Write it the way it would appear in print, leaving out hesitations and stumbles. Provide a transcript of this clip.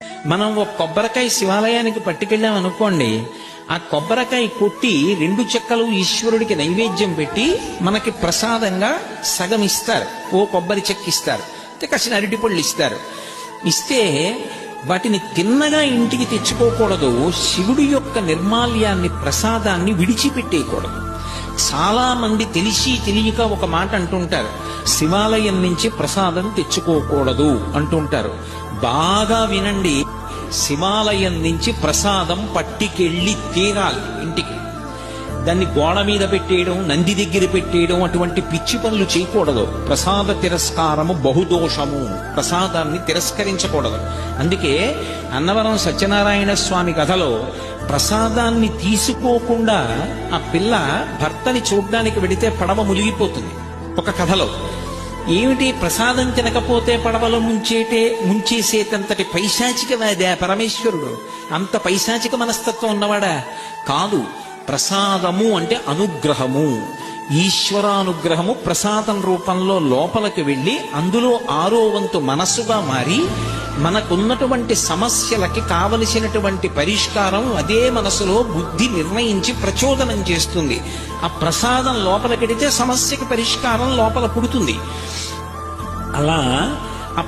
మనం ఒక కొబ్బరికాయ శివాలయానికి పట్టుకెళ్ళాం అనుకోండి, ఆ కొబ్బరికాయ కొట్టి 2 చెక్కలు ఈశ్వరుడికి నైవేద్యం పెట్టి మనకి ప్రసాదంగా సగం ఇస్తారు. ఓ కొబ్బరి చెక్క ఇస్తారు, కాసిన అరటిపళ్ళు ఇస్తారు. ఇస్తే వాటిని తిన్నగా ఇంటికి తెచ్చుకోకూడదు. శివుడి యొక్క నిర్మాల్యాన్ని, ప్రసాదాన్ని విడిచిపెట్టేయకూడదు. చాలా మంది తెలిసి తెలియక ఒక మాట అంటుంటారు, శివాలయం నుంచి ప్రసాదం తెచ్చుకోకూడదు అంటుంటారు. బాగా వినండి, శివాలయం నుంచి ప్రసాదం పట్టికెళ్ళి తీరాలి ఇంటికి. దాన్ని గోడ మీద పెట్టేయడం, నంది దగ్గర పెట్టేయడం, అటువంటి పిచ్చి పనులు చేయకూడదు. ప్రసాద తిరస్కారము బహుదోషము. ప్రసాదాన్ని తిరస్కరించకూడదు. అందుకే అన్నవరం సత్యనారాయణ స్వామి కథలో ప్రసాదాన్ని తీసుకోకుండా ఆ పిల్ల భర్తని చూడ్డానికి వెడితే పడవ మునిగిపోతుంది. ఒక కథలో ఏమిటి, ప్రసాదం తినకపోతే పడవలో ముంచేసేటంతటి పైశాచికవాదా పరమేశ్వరుడు? అంత పైశాచిక మనస్తత్వం ఉన్నవాడా? కాదు. ప్రసాదము అంటే అనుగ్రహము, ఈశ్వరానుగ్రహము ప్రసాదం రూపంలో లోపలికి వెళ్ళి అందులో 6వ వంతు మనస్సుగా మారి మనకున్నటువంటి సమస్యలకి కావలసినటువంటి పరిష్కారం అదే మనసులో బుద్ధి నిర్ణయించి ప్రచోదనం చేస్తుంది. ఆ ప్రసాదం లోపలికెడితే సమస్యకి పరిష్కారం లోపల పుడుతుంది. అలా ఆ